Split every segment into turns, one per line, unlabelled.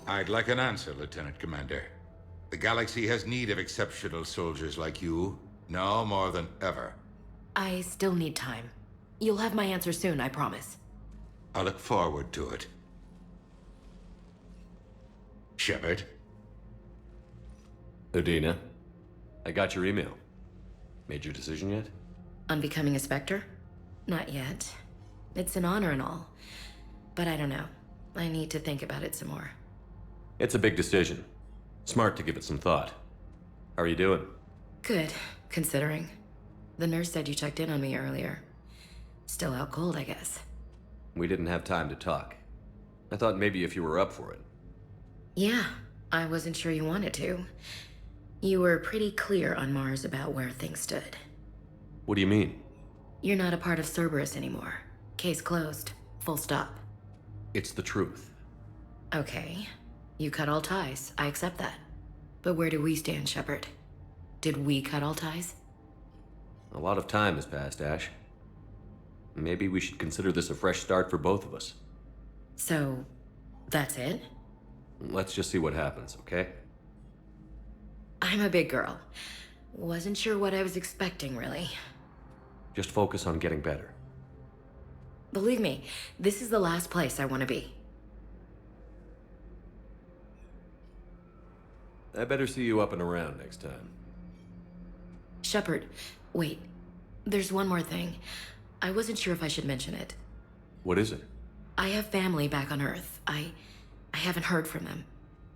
I'd like an answer, Lieutenant Commander. The galaxy has need of exceptional soldiers like you, now more than ever.
I still need time. You'll have my answer soon, I promise.
I look forward to it. Shepard?
Udina, I got your email. Made your decision yet?
On becoming a Spectre? Not yet. It's an honor and all. But I don't know. I need to think about it some more.
It's a big decision. Smart to give it some thought. How are you doing?
Good, considering. The nurse said you checked in on me earlier. Still out cold, I guess.
We didn't have time to talk. I thought maybe if you were up for it.
Yeah, I wasn't sure you wanted to. You were pretty clear on Mars about where things stood.
What do you mean?
You're not a part of Cerberus anymore. Case closed. Full stop.
It's the truth.
Okay. You cut all ties. I accept that. But where do we stand, Shepard? Did we cut all ties?
A lot of time has passed, Ash. Maybe we should consider this a fresh start for both of us.
So, that's it?
Let's just see what happens, okay?
I'm a big girl. Wasn't sure what I was expecting, really.
Just focus on getting better.
Believe me, this is the last place I want to be.
I better see you up and around next time.
Shepard, wait. There's one more thing. I wasn't sure if I should mention it.
What is it?
I have family back on Earth. I haven't heard from them.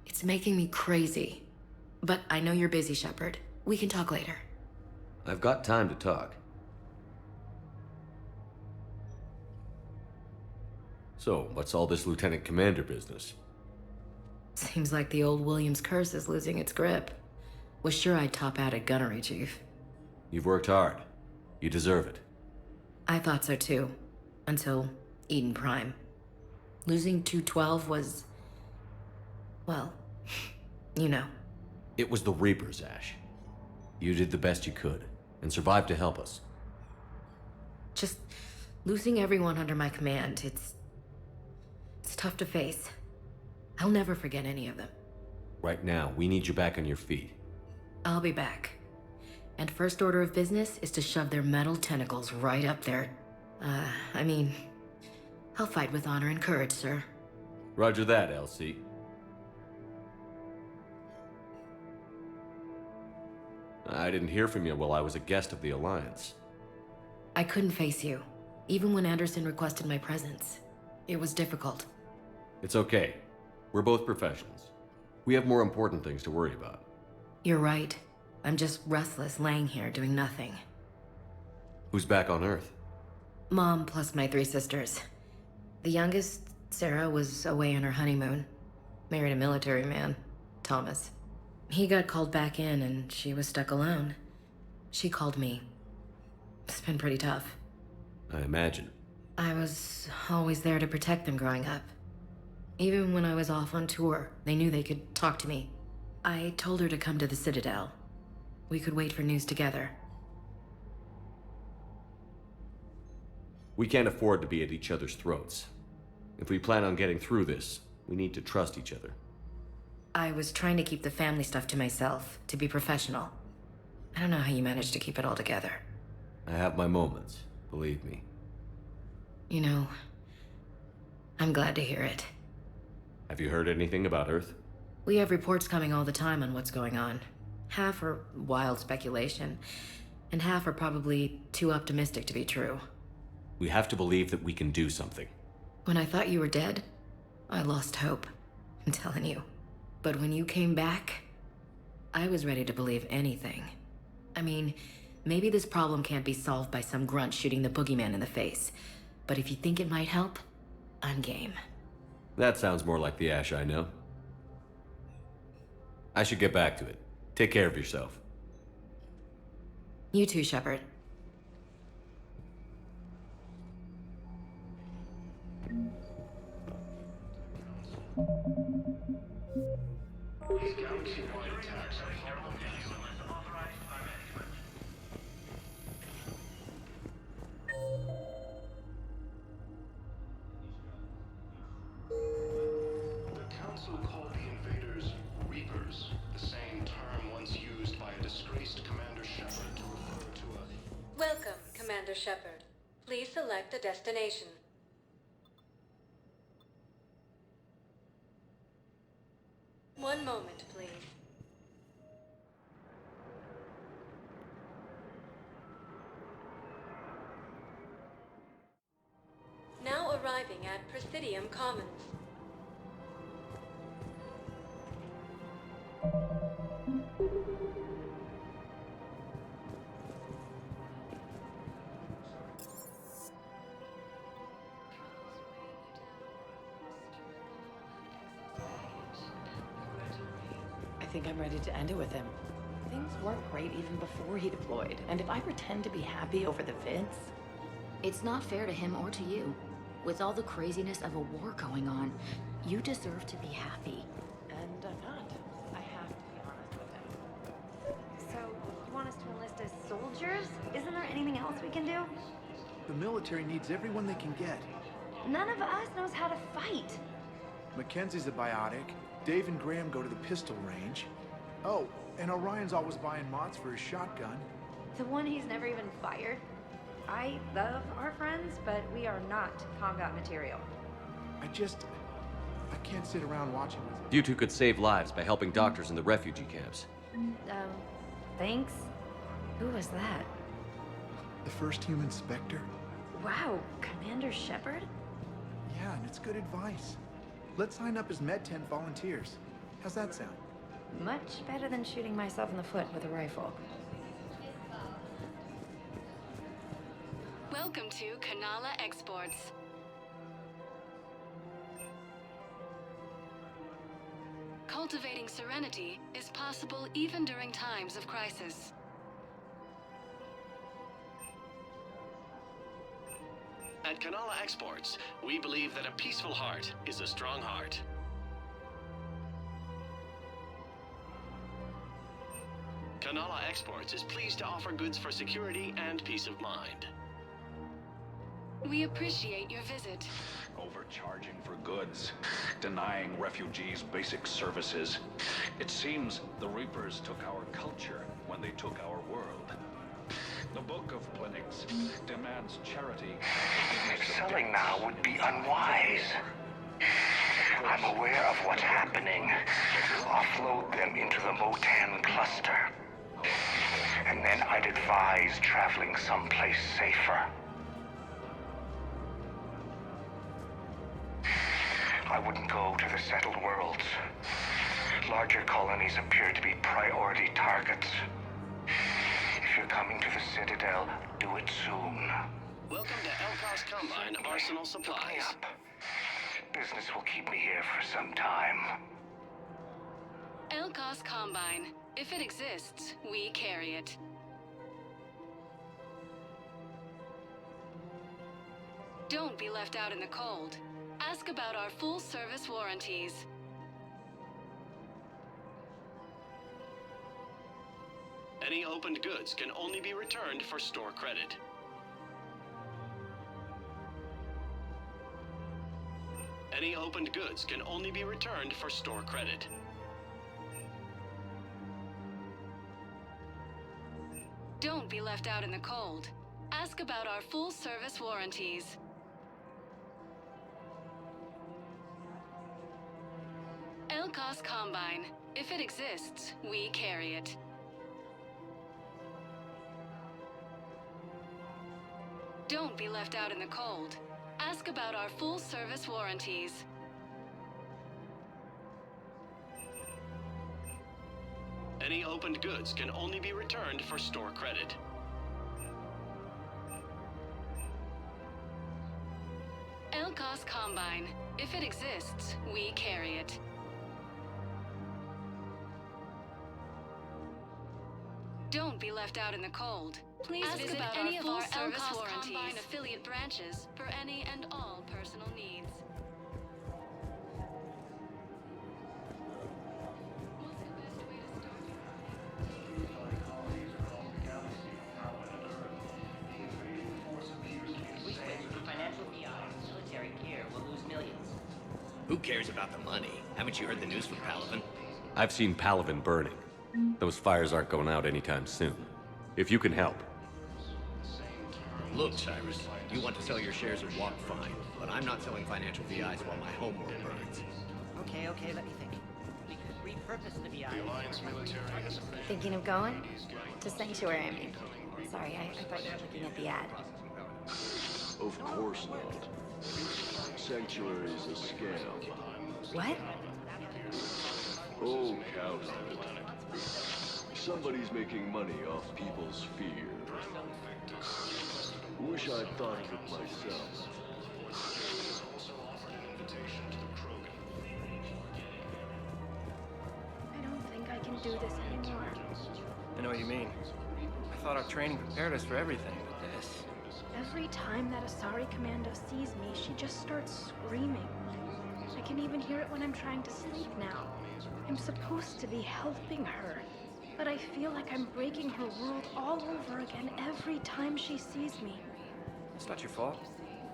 It's making me crazy. But I know you're busy, Shepard. We can talk later.
I've got time to talk. So, what's all this Lieutenant Commander business?
Seems like the old Williams curse is losing its grip. Was sure I'd top out at gunnery, Chief.
You've worked hard. You deserve it.
I thought so too. Until Eden Prime. Losing 212 was... well, you know.
It was the Reapers, Ash. You did the best you could, and survived to help us.
Just losing everyone under my command, it's tough to face. I'll never forget any of them.
Right now, we need you back on your feet.
I'll be back. And first order of business is to shove their metal tentacles right up there. I mean, I'll fight with honor and courage, sir.
Roger that, LC. I didn't hear from you while I was a guest of the Alliance.
I couldn't face you, even when Anderson requested my presence. It was difficult.
It's okay. We're both professionals. We have more important things to worry about.
You're right. I'm just restless laying here doing nothing.
Who's back on Earth?
Mom plus my 3 sisters. The youngest, Sarah, was away on her honeymoon. Married a military man, Thomas. He got called back in and she was stuck alone. She called me. It's been pretty tough.
I imagine.
I was always there to protect them growing up. Even when I was off on tour, they knew they could talk to me. I told her to come to the Citadel. We could wait for news together.
We can't afford to be at each other's throats. If we plan on getting through this, we need to trust each other.
I was trying to keep the family stuff to myself, to be professional. I don't know how you managed to keep it all together.
I have my moments, believe me.
You know, I'm glad to hear it.
Have you heard anything about Earth?
We have reports coming all the time on what's going on. Half are wild speculation, and half are probably too optimistic to be true.
We have to believe that we can do something.
When I thought you were dead, I lost hope. I'm telling you. But when you came back, I was ready to believe anything. I mean, maybe this problem can't be solved by some grunt shooting the boogeyman in the face. But if you think it might help, I'm game.
That sounds more like the Ash I know. I should get back to it. Take care of yourself.
You too, Shepard.
Commander Shepard. Please select a destination. One moment, please. Now arriving at Presidium Commons.
I think I'm ready to end it with him. Things weren't great even before he deployed, and if I pretend to be happy over the vids...
It's not fair to him or to you. With all the craziness of a war going on, you deserve to be happy.
And I'm not. I have to be honest with him.
So, you want us to enlist as soldiers? Isn't there anything else we can do?
The military needs everyone they can get.
None of us knows how to fight.
Mackenzie's a biotic. Dave and Graham go to the pistol range. Oh, and Orion's always buying mods for his shotgun.
The one he's never even fired. I love our friends, but we are not combat material.
I can't sit around watching with
You two could save lives by helping doctors in the refugee camps.
Thanks. Who was that?
the first human Spectre.
Wow, Commander Shepard?
Yeah, and it's good advice. Let's sign up as Med 10 volunteers. How's that sound?
Much better than shooting myself in the foot with a rifle.
Welcome to Kanala Exports. Cultivating serenity is possible even during times of crisis.
At Kanala Exports, we believe that a peaceful heart is a strong heart. Kanala Exports is pleased to offer goods for security and peace of mind.
We appreciate your visit.
Overcharging for goods, denying refugees basic services. It seems the Reapers took our culture when they took our world. The Book of Clinics demands charity.
Selling now would be unwise. I'm aware of what's happening. Offload them into the Motan cluster. And then I'd advise traveling someplace safer. I wouldn't go to the settled worlds. Larger colonies appear to be priority targets. If you're coming to the Citadel, do it soon.
Welcome to Elkos Combine Arsenal Supplies.
Yep. Business will keep me here for some time.
Elkos Combine. If it exists, we carry it. Don't be left out in the cold. Ask about our full-service warranties.
Any opened goods can only be returned for store credit. Any opened goods can only be returned for store credit.
Don't be left out in the cold. Ask about our full-service warranties. Elkos Combine. If it exists, we carry it. Don't be left out in the cold. Ask about our full-service warranties.
Any opened goods can only be returned for store credit.
Elkos Combine. If it exists, we carry it. Don't be left out in the cold. Please visit any of our Elkos Combine affiliate branches for any and all personal needs. What's the best way to start your
We switch to financial PI. Military gear will lose millions.
Who cares about the money? Haven't you heard the news from Palaven?
I've seen Palaven burning. Those fires aren't going out anytime soon. If you can help.
Look, Cyrus, you want to sell your shares of Walk, fine, but I'm not selling financial VIs while my homeworld burns.
Okay, let me think. We could repurpose the VI.
The Alliance military has abandoned.
Thinking of going? To Sanctuary, I mean. Sorry, I thought you were looking at the ad.
Of course not. Sanctuary is a scam.
What?
Oh, count it. Somebody's making money off people's fear. Wish I'd thought of it myself.
I don't think I can do this anymore.
I know what you mean. I thought our training prepared us for everything, but this...
Every time that Asari Commando sees me, she just starts screaming. I can even hear it when I'm trying to sleep now. I'm supposed to be helping her, but I feel like I'm breaking her world all over again every time she sees me.
It's not your fault.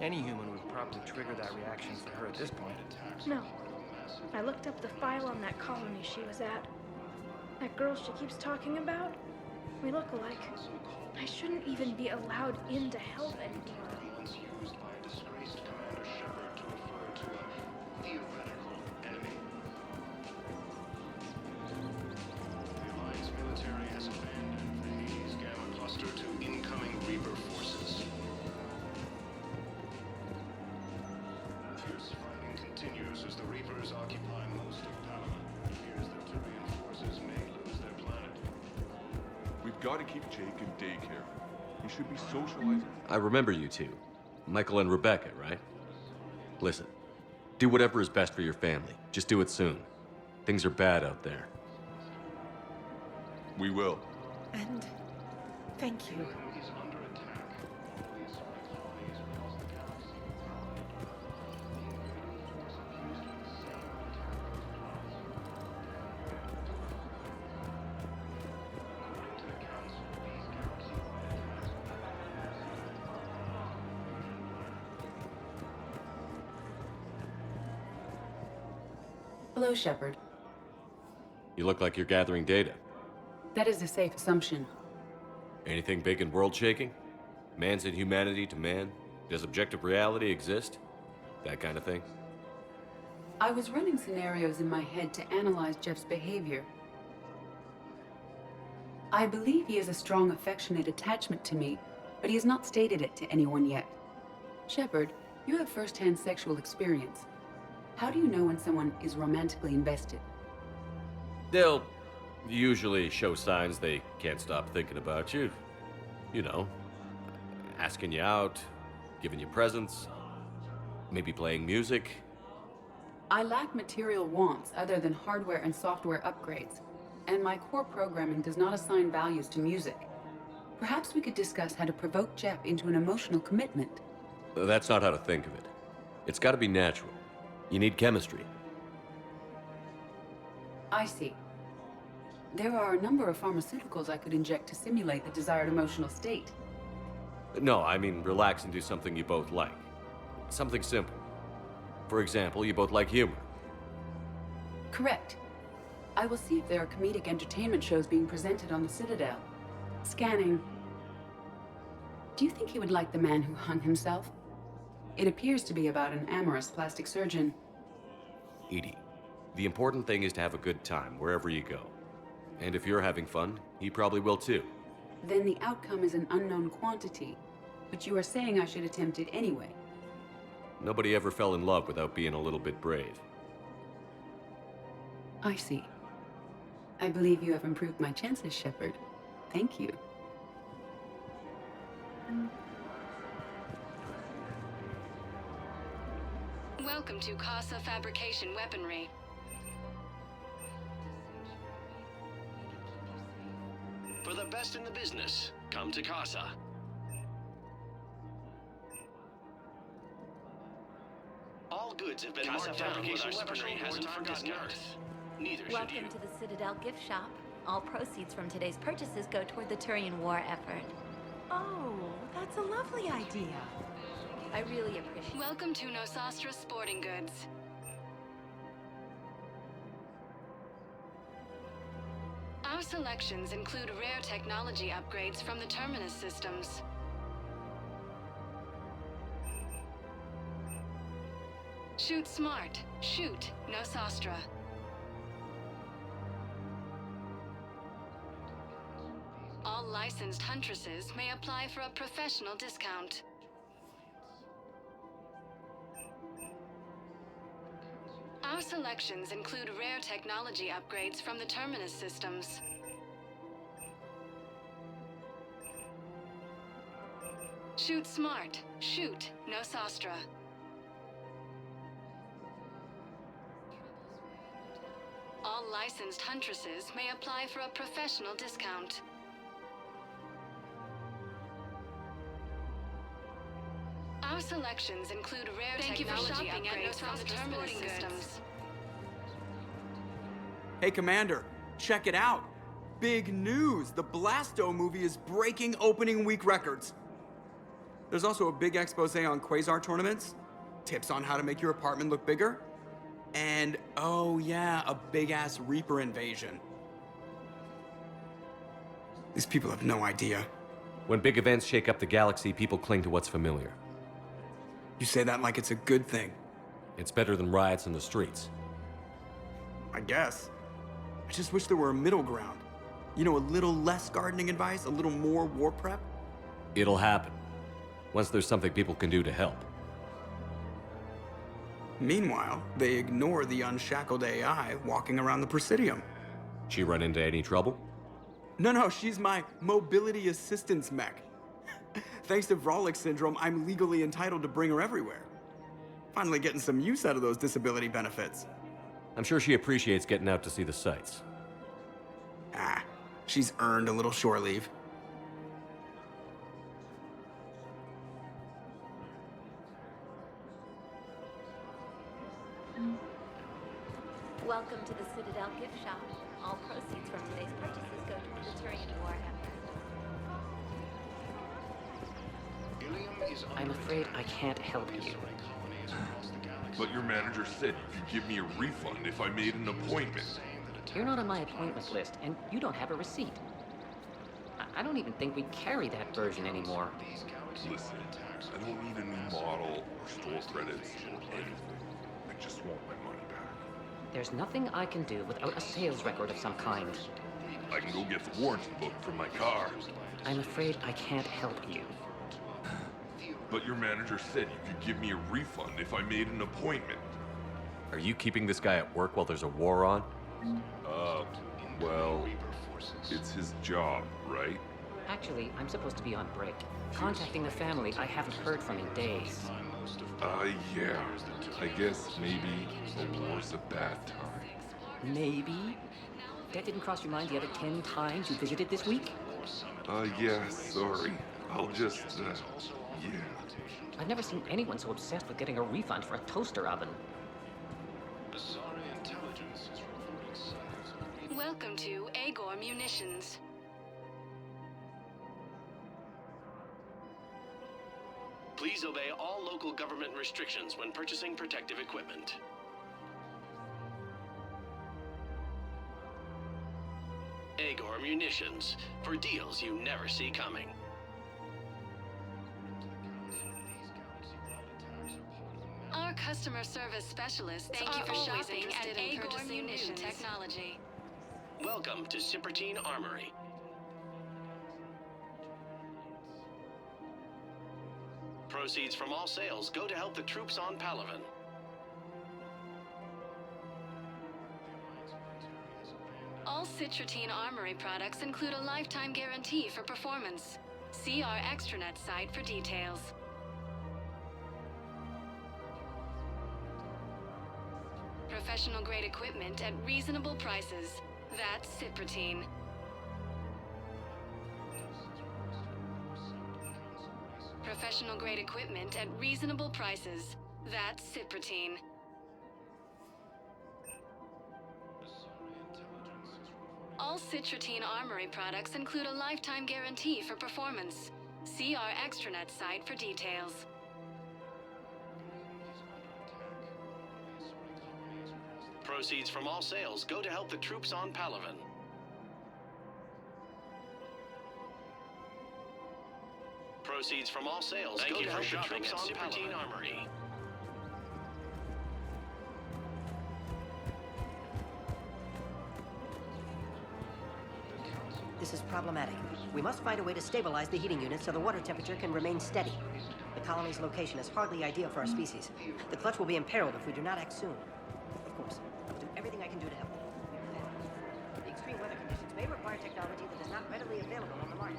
Any human would probably trigger that reaction for her at this point.
No. I looked up the file on that colony she was at. That girl she keeps talking about? We look alike. I shouldn't even be allowed in to help anymore.
Gotta keep Jake in daycare. He should be socializing.
I remember you two. Michael and Rebecca, right? Listen, do whatever is best for your family. Just do it soon. Things are bad out there.
We will.
And thank you.
Hello, Shepard.
You look like you're gathering data.
That is a safe assumption.
Anything big and world-shaking? Man's inhumanity to man? Does objective reality exist? That kind of thing?
I was running scenarios in my head to analyze Jeff's behavior. I believe he has a strong affectionate attachment to me, but he has not stated it to anyone yet. Shepard, you have first-hand sexual experience. How do you know when someone is romantically invested?
They'll usually show signs they can't stop thinking about you. You know, asking you out, giving you presents, maybe playing music.
I lack material wants other than hardware and software upgrades, and my core programming does not assign values to music. Perhaps we could discuss how to provoke Jeff into an emotional commitment.
That's not how to think of it. It's got to be natural. You need chemistry.
I see. There are a number of pharmaceuticals I could inject to simulate the desired emotional state.
No, I mean relax and do something you both like. Something simple. For example, you both like humor.
Correct. I will see if there are comedic entertainment shows being presented on the Citadel. Scanning. Do you think he would like The Man Who Hung Himself? It appears to be about an amorous plastic surgeon.
Edie, the important thing is to have a good time wherever you go. And if you're having fun, he probably will too.
Then the outcome is an unknown quantity. But you are saying I should attempt it anyway.
Nobody ever fell in love without being a little bit brave.
I see. I believe you have improved my chances, Shepard. Thank you.
Welcome to Casa Fabrication Weaponry.
For the best in the business, come to Casa. All goods have been marked down with our special hasn't forgotten Earth. Neither should you.
Welcome to the Citadel gift shop. All proceeds from today's purchases go toward the Turian war effort.
Oh, that's a lovely idea.
I really appreciate it.
Welcome to Nosastra Sporting Goods. Our selections include rare technology upgrades from the Terminus systems. Shoot smart. Shoot, no sostra. All licensed huntresses may apply for a professional discount. Our selections include rare technology upgrades from the Terminus systems. Shoot smart. Shoot, no sostra. All licensed huntresses may apply for a professional discount. Our selections include rare technology upgrades from the Terminus systems.
Hey, Commander, check it out. Big news! The Blasto movie is breaking opening week records. There's also a big expose on Quasar tournaments, tips on how to make your apartment look bigger, and, oh yeah, a big-ass Reaper invasion. These people have no idea.
When big events shake up the galaxy, people cling to what's familiar.
You say that like it's a good thing.
It's better than riots in the streets.
I guess. I just wish there were a middle ground. You know, a little less gardening advice, a little more war prep.
It'll happen. Once there's something people can do to help.
Meanwhile, they ignore the unshackled AI walking around the Presidium.
She run into any trouble?
No, she's my mobility assistance mech. Thanks to Vrolic syndrome, I'm legally entitled to bring her everywhere. Finally getting some use out of those disability benefits.
I'm sure she appreciates getting out to see the sights.
Ah, she's earned a little shore leave.
Welcome to the Citadel gift shop. All proceeds from today's purchases go to the Turian War effort.
I'm afraid I can't help you.
But your manager said you could give me a refund if I made an appointment.
You're not on my appointment list, and you don't have a receipt. I don't even think we carry that version anymore.
Listen, I don't need a new model or store credits or anything. I just want my money back.
There's nothing I can do without a sales record of some kind.
I can go get the warranty book for my car.
I'm afraid I can't help you.
But your manager said you could give me a refund if I made an appointment.
Are you keeping this guy at work while there's a war on?
Well, it's his job, right?
Actually, I'm supposed to be on break. Contacting the family I haven't heard from in days.
Yeah. I guess maybe a war's a bad time.
Maybe? That didn't cross your mind the other 10 times you visited this week?
Yeah, sorry. I'll just, yeah.
I've never seen anyone so obsessed with getting a refund for a toaster oven.
Welcome to Agor Munitions.
Please obey all local government restrictions when purchasing protective equipment. Agor Munitions, for deals you never see coming.
Our customer service specialists
Thank you for
always
shopping at
interested in
Agor
purchasing new
Munitions.
technology.
Welcome to Sippertine Armory. Proceeds from all sales go to help the troops on Palaven.
All Citratine Armory products include a lifetime guarantee for performance. See our extranet site for details. Professional grade equipment at reasonable prices. That's Cipratine. Professional grade equipment at reasonable prices. That's Cipratine. All Citratine Armory products include a lifetime guarantee for performance. See our extranet site for details.
Proceeds from all sales go to help the troops on Palaven. Proceeds from all sales go to help the troops on Palaven. Armory.
This is problematic. We must find a way to stabilize the heating unit so the water temperature can remain steady. The colony's location is hardly ideal for our species. The clutch will be imperiled if we do not act soon. Of course, I'll do everything I can do to help. The extreme weather conditions may require technology that is not readily available on the market.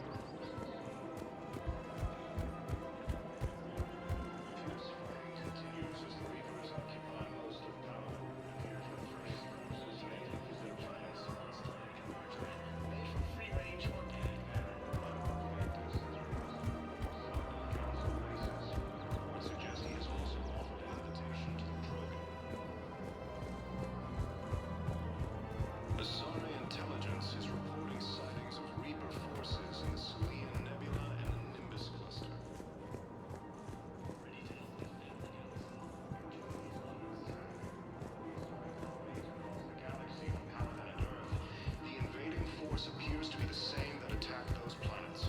Appears to be the same that attacked those planets.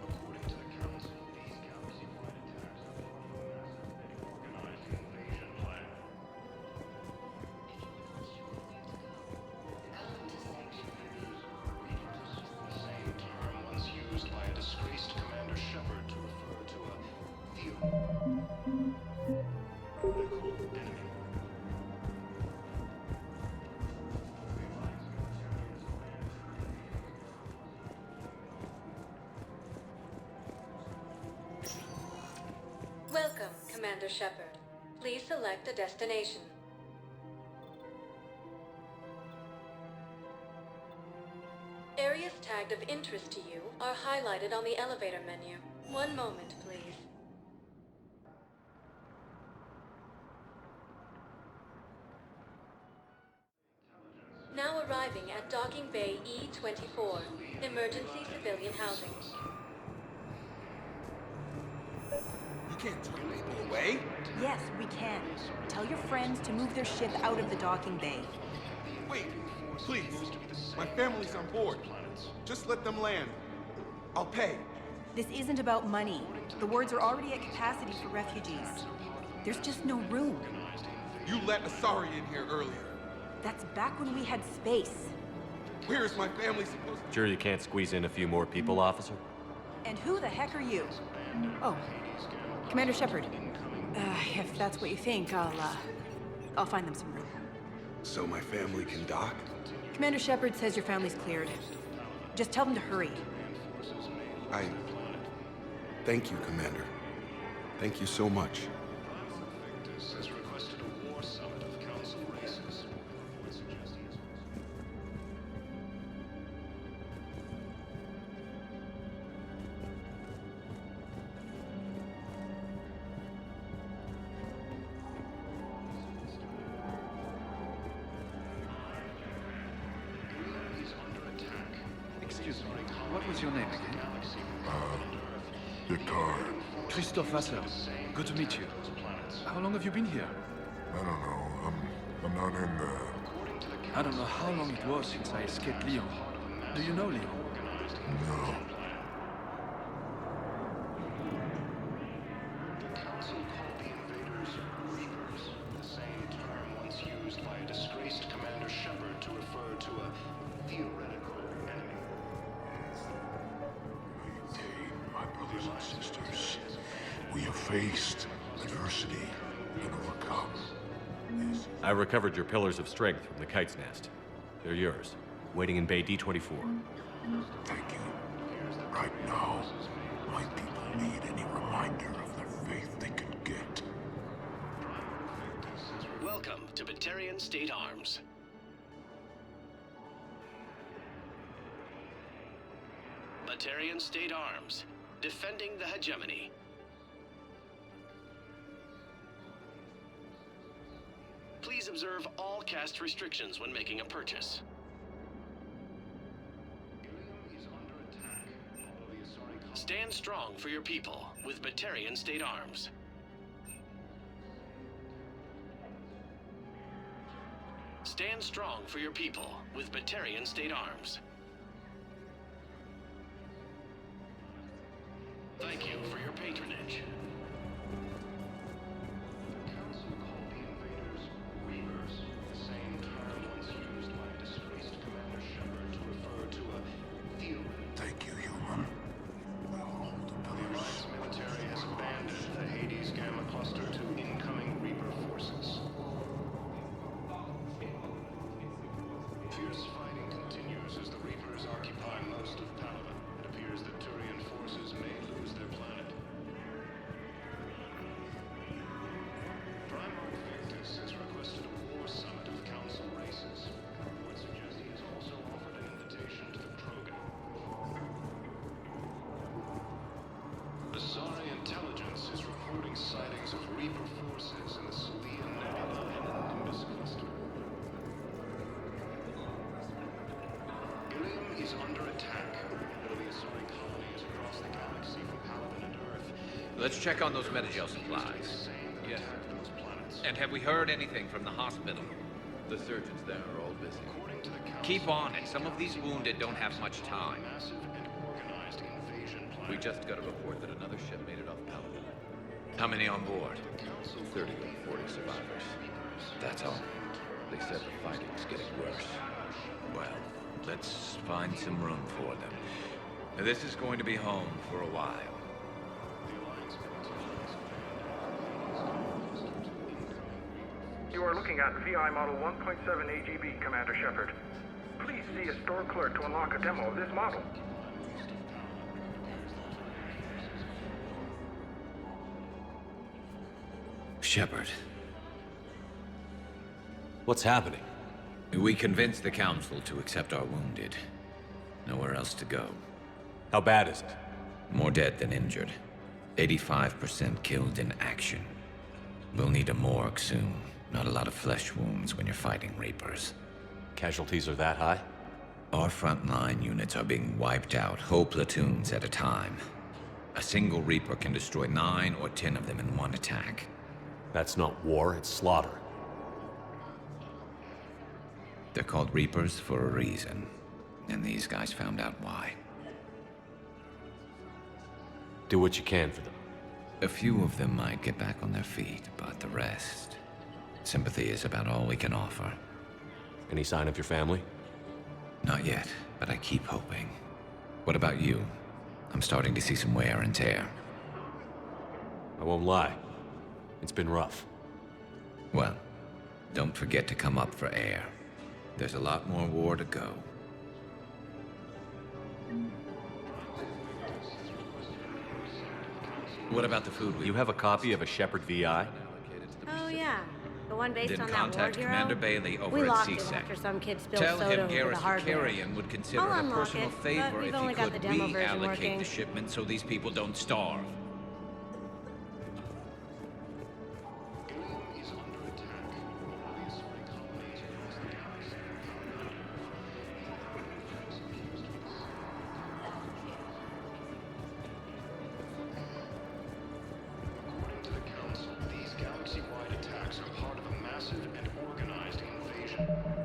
According to the Council, these galaxy-wide attacks are part of a massive, organized invasion plan. The same term once used by a disgraced Commander Shepard to refer to a theoretical enemy.
Welcome, Commander Shepard. Please select a destination. Areas tagged of interest to you are highlighted on the elevator menu. One moment, please. Now arriving at Docking Bay E-24, Emergency Civilian Housing.
You can't turn people away.
Yes, we can. Tell your friends to move their ship out of the docking bay.
Wait, please. My family's on board. Just let them land. I'll pay.
This isn't about money. The wards are already at capacity for refugees. There's just no room.
You let Asari in here earlier.
That's back when we had space.
Where is my family supposed to...
Sure you can't squeeze in a few more people, officer?
And who the heck are you? Oh, Commander Shepard. If that's what you think, I'll find them some room.
So my family can dock?
Commander Shepard says your family's cleared. Just tell them to hurry.
Thank you, Commander. Thank you so much.
Victus has requested a war summit of Council races. Would suggest he is
Excuse me, what was your name again?
Guitar.
Christophe Vasseur. Good to meet you. How long have you been here?
I don't know. I'm not in there.
I don't know how long it was since I escaped Lyon. Do you know Lyon?
No.
The Council called the invaders Reapers, the same term once used by a disgraced Commander Shepard to refer to a theoretical enemy.
My brothers and sisters, we have faced adversity and overcome.
I recovered your pillars of strength from the kite's nest. They're yours, waiting in Bay D-24.
Thank you. Right now, my people need any reminder of their faith they can get.
Welcome to Batarian State Arms. Batarian State Arms, defending the hegemony. Please observe all caste restrictions when making a purchase. Stand strong for your people with Batarian State Arms. Stand strong for your people with Batarian State Arms. Thank you for your patronage. The Council called the invaders Reavers, the same term once used by a disgraced is under attack.
Let's check on those Metagel supplies.
Yes, sir. And have we heard anything from the hospital?
The surgeons there are all busy.
Keep on it. Some of these wounded don't have much time.
We just got a report that another ship made it off Paladin.
How many on board?
30 or 40 survivors.
That's all.
They said the fighting's getting worse.
Well, let's find some room for them. Now, this is going to be home for a while.
You are looking at VI Model 1.7 AGB, Commander Shepard. Please see a store clerk to unlock a demo of this model.
Shepard.
What's happening?
We convinced the Council to accept our wounded. Nowhere else to go.
How bad is it?
More dead than injured. 85% killed in action. We'll need a morgue soon. Not a lot of flesh wounds when you're fighting Reapers.
Casualties are that high?
Our frontline units are being wiped out, whole platoons at a time. A single Reaper can destroy 9 or 10 of them in one attack.
That's not war, it's slaughter.
They're called Reapers for a reason, and these guys found out why.
Do what you can for them.
A few of them might get back on their feet, but the rest... sympathy is about all we can offer.
Any sign of your family?
Not yet, but I keep hoping. What about you? I'm starting to see some wear and tear.
I won't lie. It's been rough.
Well, don't forget to come up for air. There's a lot more war to go. What about the food?
You have a copy of a Shepard VI?
Oh, yeah. The one based
Then
on that war
contact
hero?
Commander Bailey over
we
at
locked it
CSEC.
after some kid spilled
Tell
soda
him
over
Garrus
the hardware.
Vakarian would consider
I'll
it a
unlock
personal
it, but
favor
we've
if
only
he
got
could
the demo version
reallocate
working.
the shipment so these people don't starve.
These galaxy-wide attacks are part of a massive and organized invasion plan.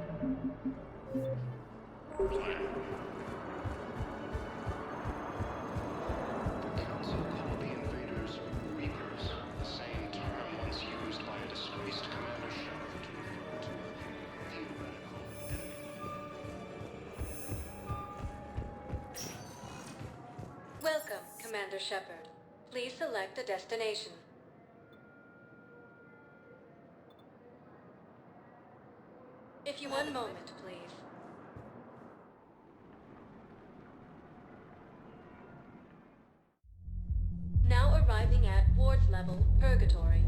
The Council called the invaders Reapers, the same term once used by a disgraced Commander Shepard to refer to a theoretical enemy.
Welcome, Commander Shepard. Please select a destination. If you 1 moment, please. Now arriving at Ward's level, Purgatory.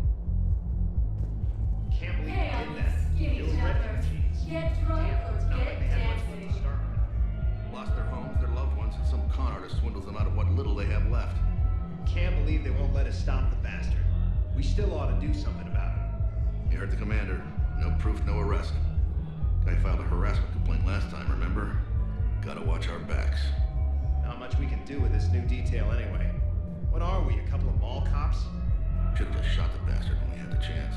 Can't believe they did that. You're refugees.
Get drunk or get dancing.
Lost their homes, their loved ones, and some con artist swindles them out of what little they have left.
Can't believe they won't let us stop the bastard. We still ought to do something about it.
You heard the commander. No proof, no arrest. Guy filed a harassment complaint last time, remember? Gotta watch our backs.
Not much we can do with this new detail anyway. What are we, a couple of mall cops?
Should've just shot the bastard when we had the chance.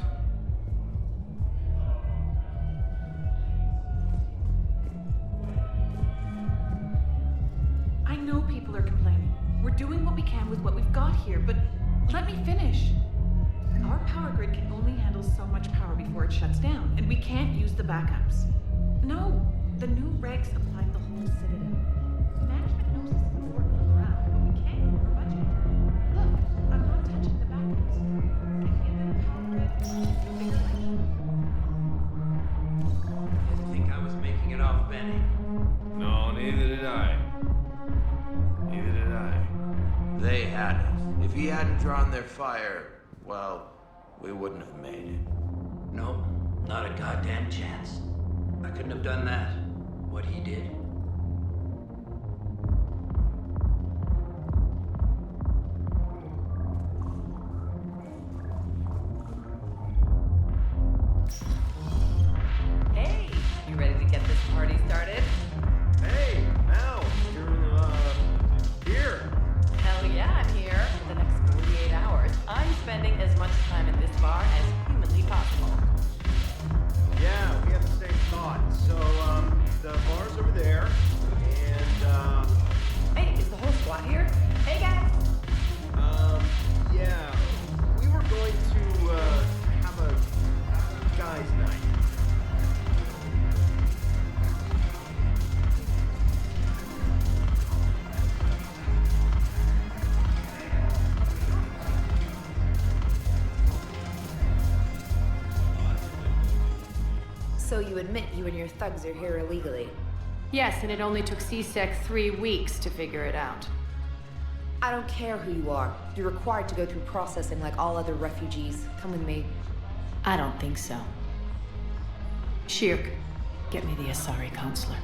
I know people are complaining. We're doing what we can with what we've got here, but let me finish. Our power grid can only handle so much power before it shuts down, and we can't use the backups. No, the new regs apply to the whole Citadel. Management knows this is important for morale, but we can't go over budget. Look, I'm not touching the backups. Getting a better power grid is a big thing.
Didn't think I was making it off, Benny.
No, neither did I. Neither did I. They had us. If he hadn't drawn their fire, well, we wouldn't have made it.
Nope, not a goddamn chance. I couldn't have done that. What he did.
Hey, you ready to get this party started?
Hey, Mal,
So you admit you and your thugs are here illegally?
Yes, and it only took CSEC 3 weeks to figure it out.
I don't care who you are. You're required to go through processing like all other refugees. Come with me.
I don't think so. Shirk, get me the Asari counselor.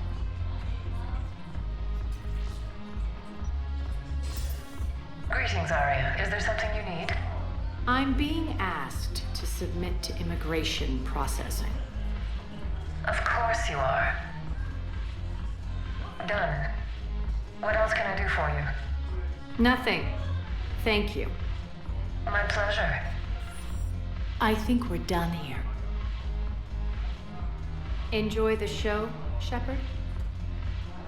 Greetings, Arya. Is there something you need?
I'm being asked to submit to immigration processing.
Of course you are. Done. What else can I do for you?
Nothing. Thank you.
My pleasure.
I think we're done here. Enjoy the show, Shepard?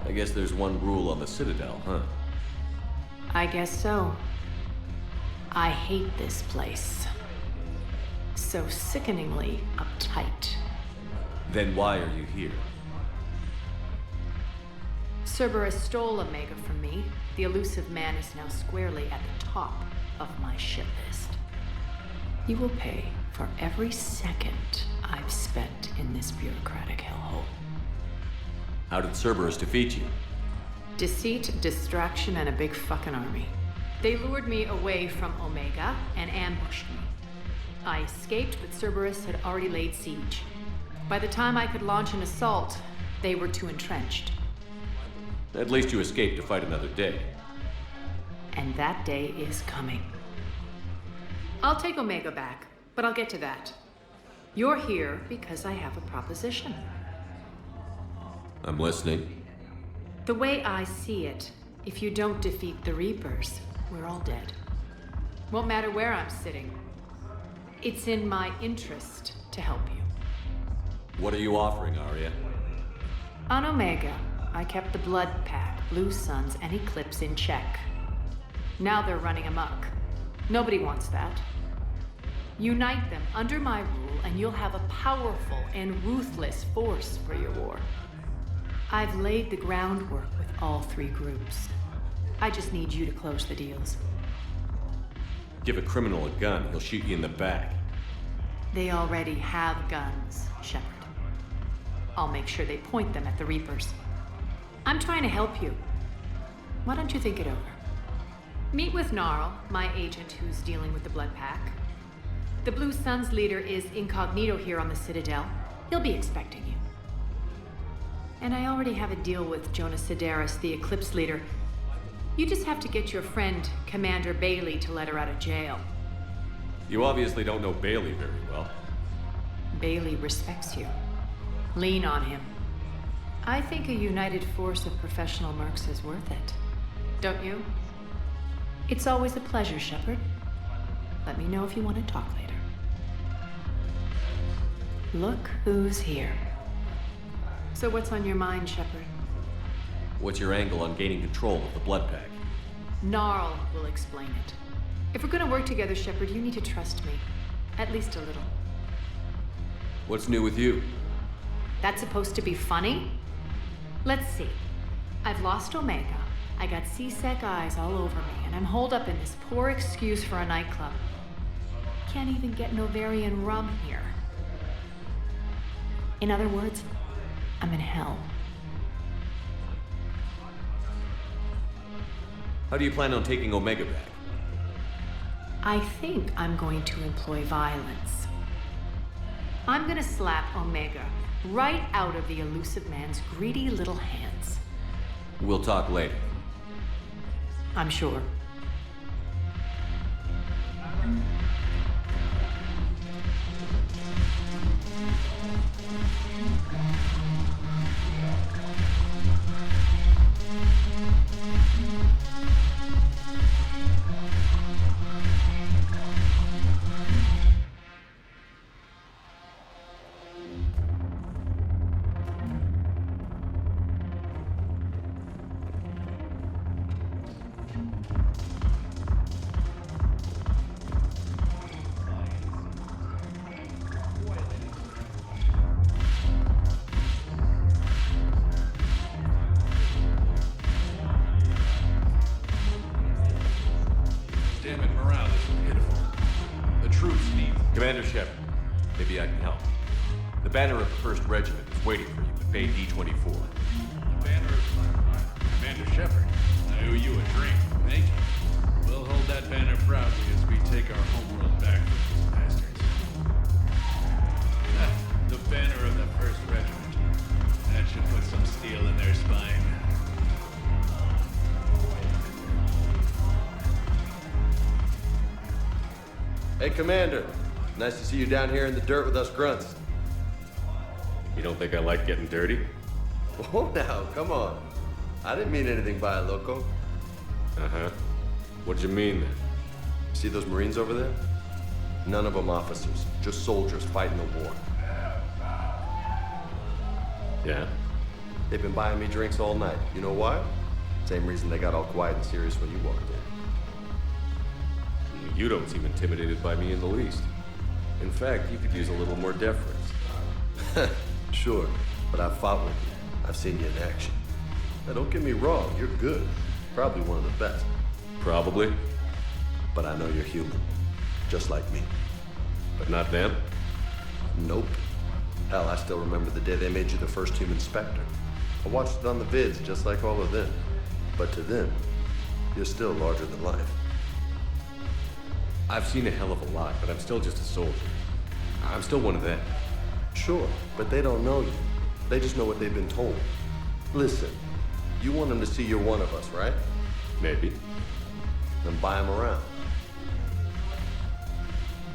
I guess there's one rule on the Citadel, huh?
I guess so. I hate this place. So sickeningly uptight.
Then why are you here?
Cerberus stole Omega from me. The elusive man is now squarely at the top of my shit list. You will pay for every second I've spent in this bureaucratic hellhole.
How did Cerberus defeat you?
Deceit, distraction, and a big fucking army. They lured me away from Omega and ambushed me. I escaped, but Cerberus had already laid siege. By the time I could launch an assault, they were too entrenched.
At least you escaped to fight another day.
And that day is coming. I'll take Omega back, but I'll get to that. You're here because I have a proposition.
I'm listening.
The way I see it, if you don't defeat the Reapers, we're all dead. Won't matter where I'm sitting. It's in my interest to help you.
What are you offering, Arya?
On Omega, I kept the Blood Pack, Blue Suns, and Eclipse in check. Now they're running amok. Nobody wants that. Unite them under my rule, and you'll have a powerful and ruthless force for your war. I've laid the groundwork with all 3 groups. I just need you to close the deals.
Give a criminal a gun, he'll shoot you in the back.
They already have guns, Shepard. I'll make sure they point them at the Reapers. I'm trying to help you. Why don't you think it over? Meet with Gnarl, my agent who's dealing with the Blood Pack. The Blue Suns leader is incognito here on the Citadel. He'll be expecting you. And I already have a deal with Jonas Sidaris, the Eclipse leader. You just have to get your friend, Commander Bailey, to let her out of jail.
You obviously don't know Bailey very well.
Bailey respects you. Lean on him. I think a united force of professional mercs is worth it. Don't you? It's always a pleasure, Shepard. Let me know if you want to talk later. Look who's here. So what's on your mind, Shepard?
What's your angle on gaining control of the Blood Pack?
Gnarl will explain it. If we're gonna work together, Shepard, you need to trust me. At least a little.
What's new with you?
That's supposed to be funny? Let's see. I've lost Omega. I got CSEC eyes all over me, and I'm holed up in this poor excuse for a nightclub. Can't even get Novarian rum here. In other words, I'm in hell.
How do you plan on taking Omega back?
I think I'm going to employ violence. I'm gonna slap Omega right out of the elusive man's greedy little hands.
We'll talk later.
I'm sure.
Damn it, morale is pitiful. The troops need...
Commander Shepard, maybe I can help. The banner of the 1st Regiment is waiting for you at Bay D-24.
Banner of Commander Shepard, I owe you a drink. Thank you. We'll hold that banner proudly as we take our homeworld back from these bastards. The banner of the 1st Regiment. That should put some steel in their spine.
Hey, Commander. Nice to see you down here in the dirt with us grunts. You don't think I like getting dirty? Oh, now, come on. I didn't mean anything by it, loco. Uh-huh. What'd you mean, then? See those Marines over there? None of them officers, just soldiers fighting the war. Yeah? They've been buying me drinks all night. You know why? Same reason they got all quiet and serious when you walked in. You don't seem intimidated by me in the least. In fact, you could use a little more deference. Sure, but I've fought with you. I've seen you in action. Now, don't get me wrong, you're good. Probably one of the best. Probably. But I know you're human. Just like me. But not them? Nope. Hell, I still remember the day they made you the first human Spectre. I watched it on the vids, just like all of them. But to them, you're still larger than life. I've seen a hell of a lot, but I'm still just a soldier. I'm still one of them. Sure, but they don't know you. They just know what they've been told. Listen, you want them to see you're one of us, right? Maybe. Then buy them around.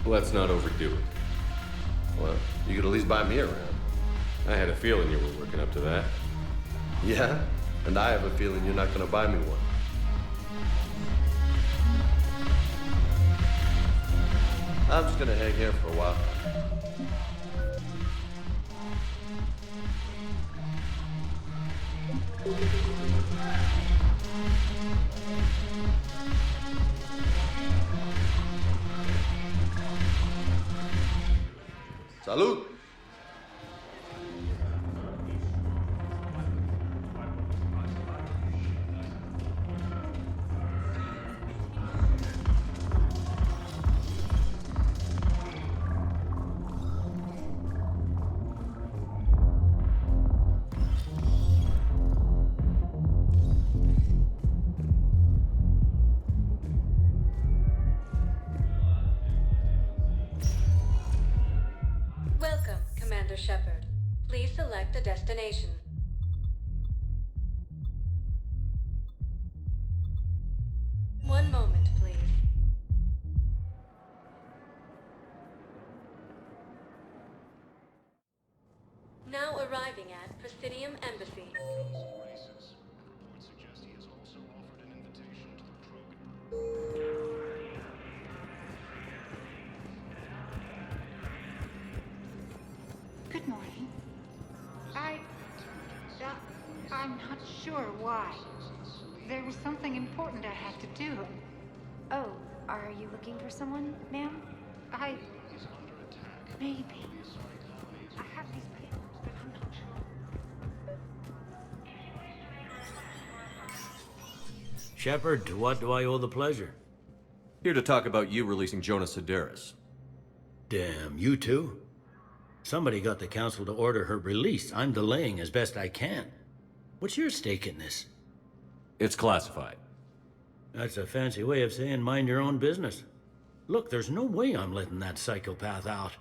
Let's not overdo it. Well, you could at least buy me around. I had a feeling you were working up to that. Yeah? And I have a feeling you're not gonna buy me one. I'm just gonna hang here for a while. Salud!
Welcome, Commander Shepard. Please select a destination. One moment, please. Now arriving at Presidium Embassy.
Good morning. I'm not sure why. There was something important I had to do.
Oh, are you looking for someone, ma'am?
Maybe. I have these papers, but I'm not sure.
Shepard, to what do I owe the pleasure?
Here to talk about you releasing Jonas Sedaris.
Damn, you too? Somebody got the council to order her release. I'm delaying as best I can. What's your stake in this?
It's classified.
That's a fancy way of saying mind your own business. Look, there's no way I'm letting that psychopath out.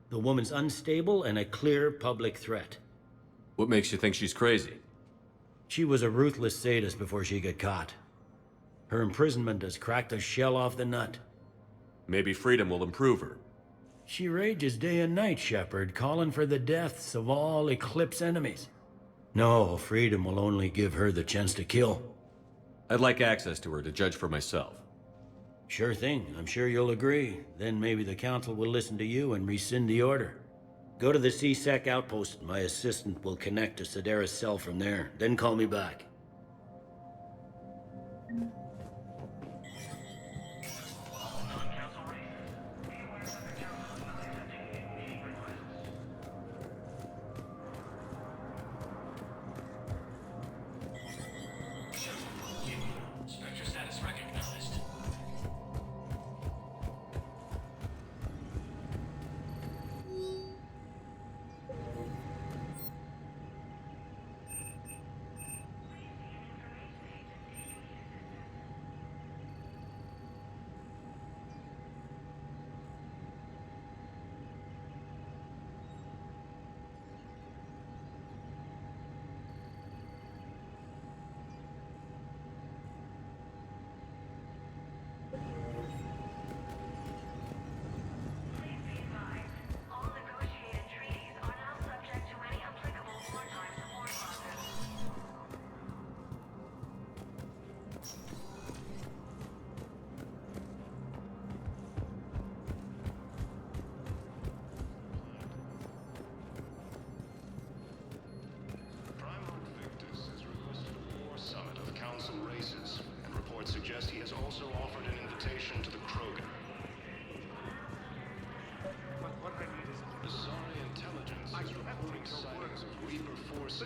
The woman's unstable and a clear public threat.
What makes you think she's crazy?
She was a ruthless sadist before she got caught. Her imprisonment has cracked the shell off the nut.
Maybe freedom will improve her.
She rages day and night, Shepard, calling for the deaths of all Eclipse enemies. No, freedom will only give her the chance to kill.
I'd like access to her to judge for myself.
Sure thing. I'm sure you'll agree. Then maybe the council will listen to you and rescind the order. Go to the C-Sec outpost. My assistant will connect to Sedaris' cell from there. Then call me back.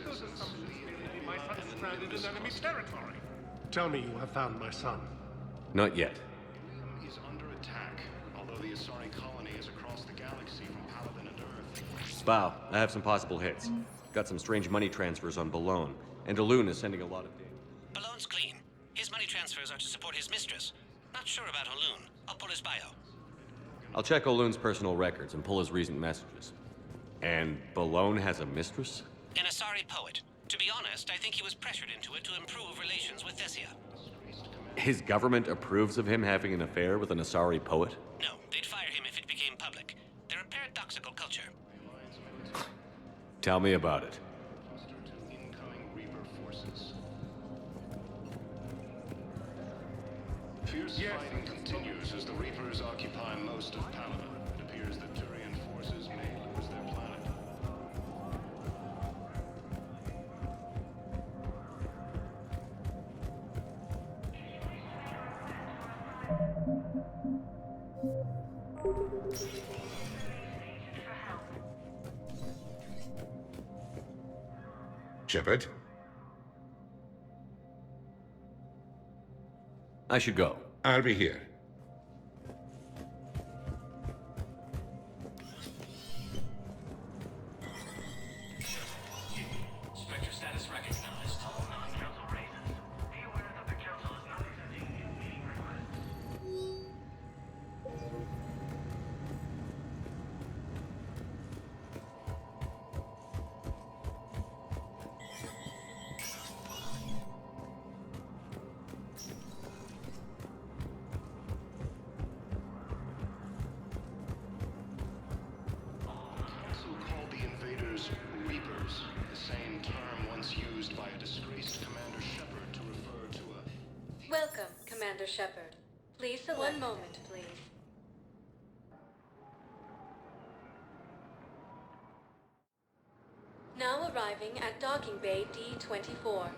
those assumptions mean my son is stranded in enemy territory.
Tell me you have found my son.
Not yet.
He's under attack, although the Asari colony is across the galaxy from Paladin and Earth.
Spow, I have some possible hits. Got some strange money transfers on Balone, and Daloon is sending a lot of data.
Balone's clean. His money transfers are to support his mistress. Not sure about Haloon. I'll pull his bio.
I'll check Oloon's personal records and pull his recent messages. And Balone has a mistress?
An Asari poet. To be honest, I think he was pressured into it to improve relations with Thessia.
His government approves of him having an affair with an Asari poet?
No, they'd fire him if it became public. They're a paradoxical culture.
Tell me about it.
Incoming Reaper forces. Fierce fighting continues as the Reapers occupy most of Paladin. It appears that Turian forces may lose their planet.
Shepard?
I should go.
I'll be here.
Spectre status recognized.
Council called the invaders Reapers, the same term once used by a disgraced Commander Shepard to refer to a...
Welcome, Commander Shepard. Please select. One moment, please. Now arriving at Docking Bay D-24.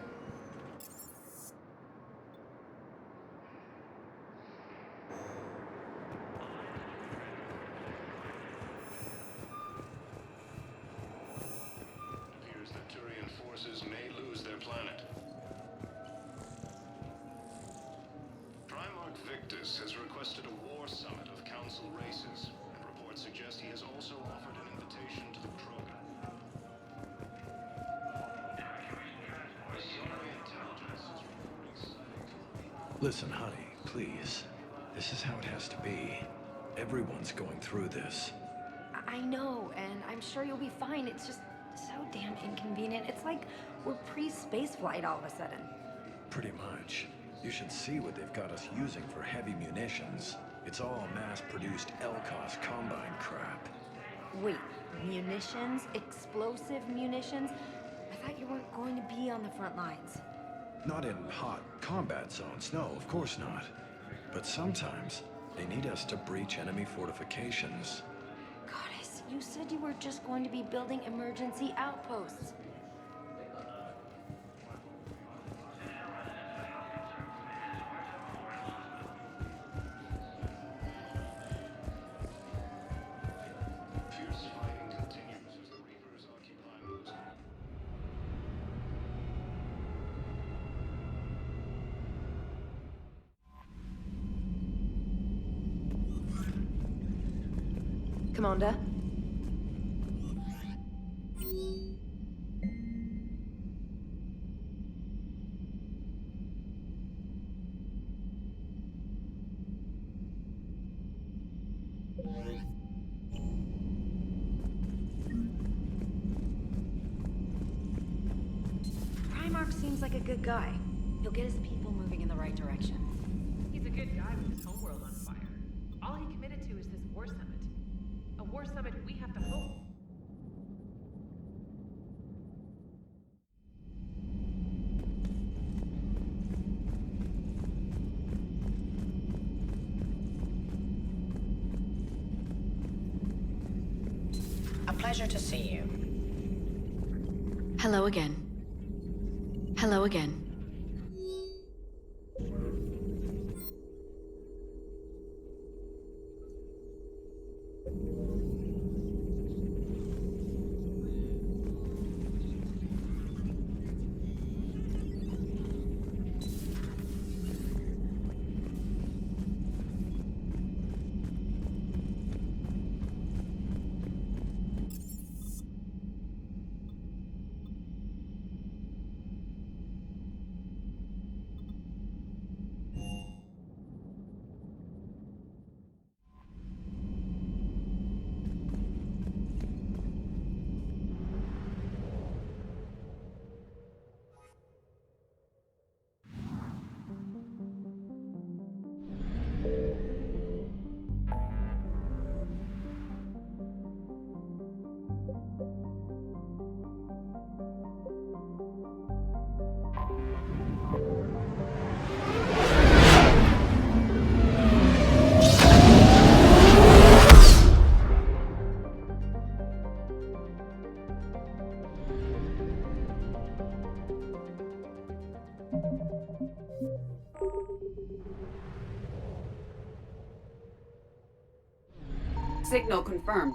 Appears that Turian forces may lose their planet. Primarch Victus has requested a war summit of Council races, and reports suggest he has also offered an invitation to the Krogan. Asari intelligence is reporting sighting.
Listen, honey, please. This is how it has to be. Everyone's going through this.
I know, and I'm sure you'll be fine. It's just so damn inconvenient. It's like we're pre-space flight all of a sudden.
Pretty much. You should see what they've got us using for heavy munitions. It's all mass-produced LCOS Combine crap.
Wait, munitions? Explosive munitions? I thought you weren't going to be on the front lines.
Not in hot combat zones, no, of course not. But sometimes, they need us to breach enemy fortifications.
Goddess, you said you were just going to be building emergency outposts.
Fierce fighting continues as the Reapers occupy most.
Commander? Primarch seems like a good guy. He'll get his people moving in the right direction.
He's a good guy with his homeworld on fire. All he committed to is this war summit. A war summit we have to hold.
A pleasure to see you.
Hello again. Hello again.
Signal confirmed.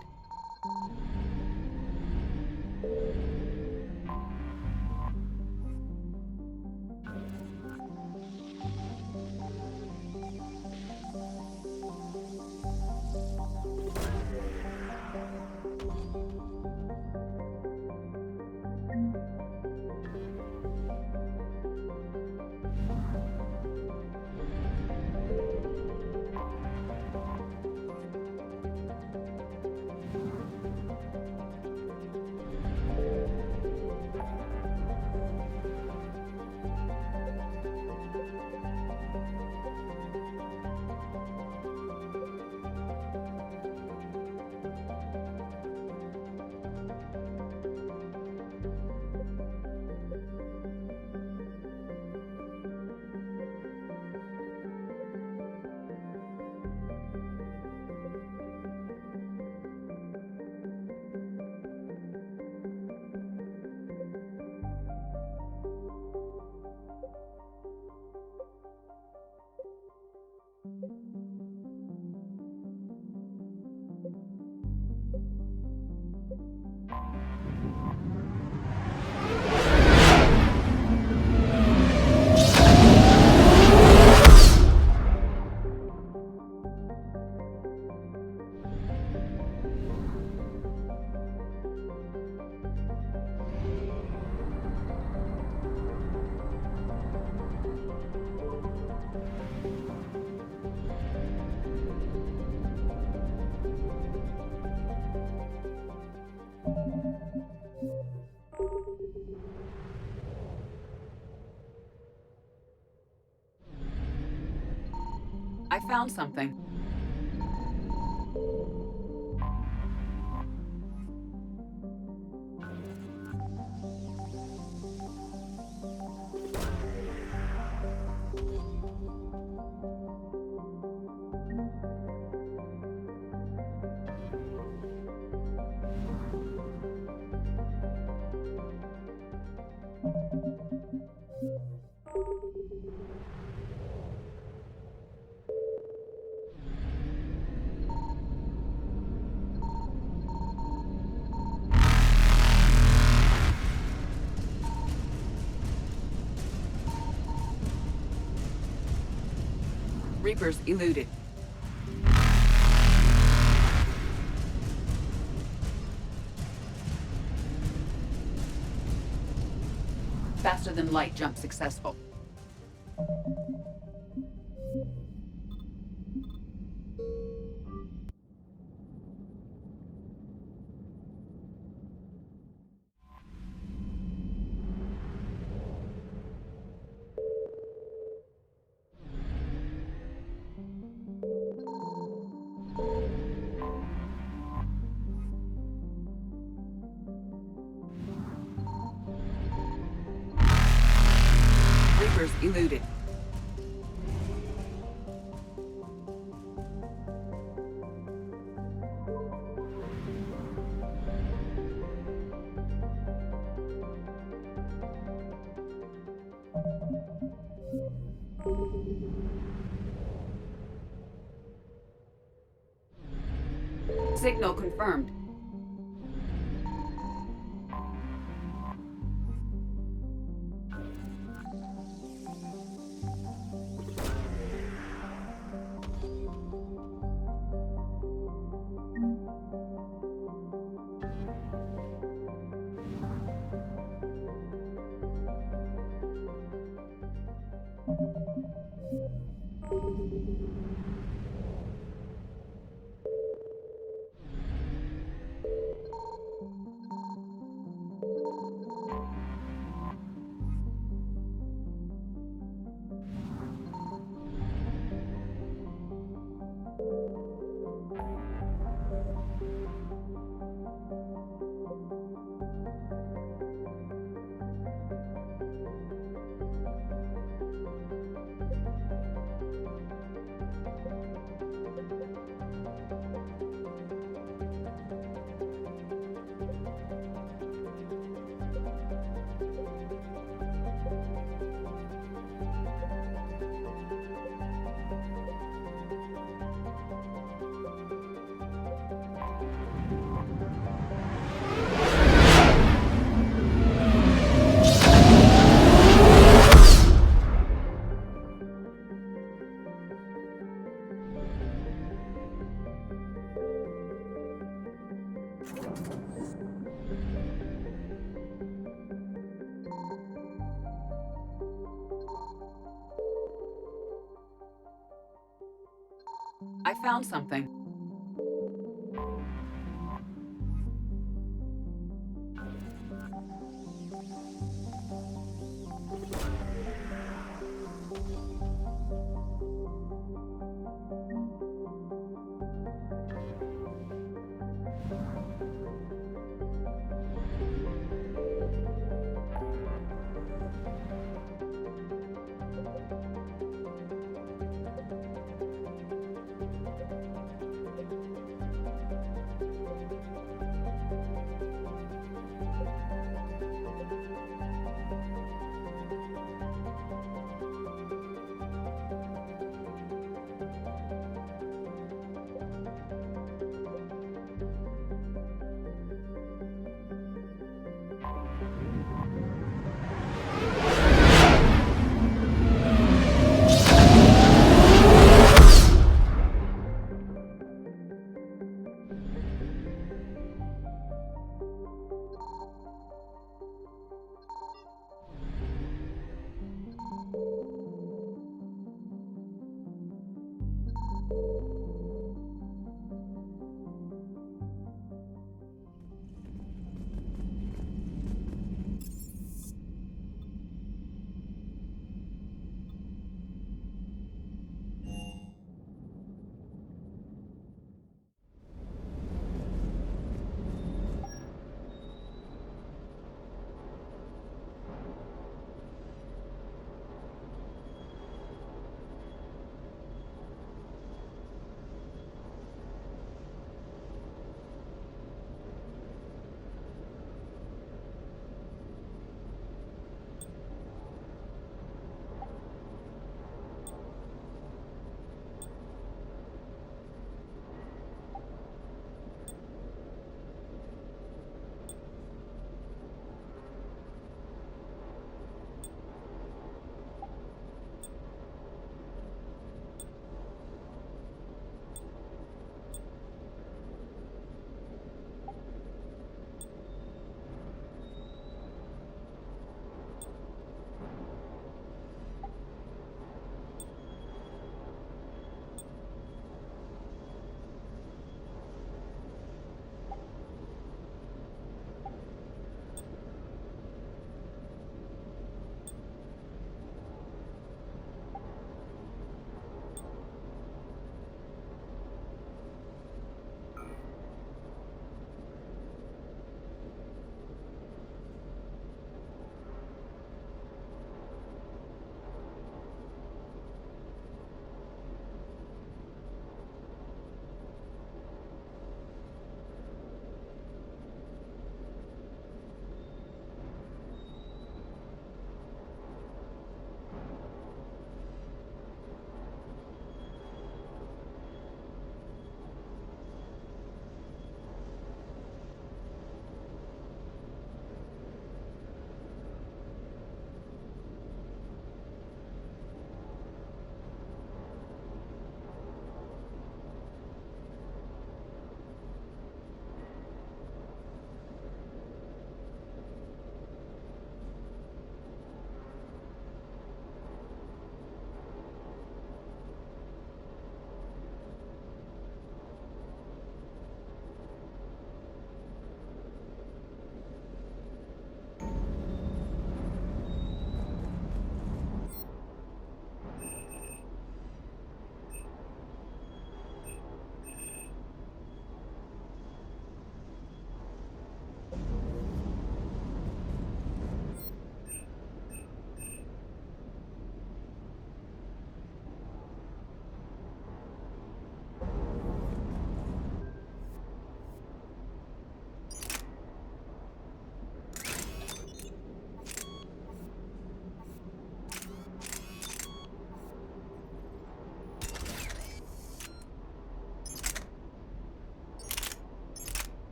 I found something. Reapers eluded. Faster than light jump successful. Reapers eluded. Signal confirmed. I found something.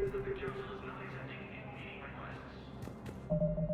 There's a picture of Swiss Millie sending in meeting requests.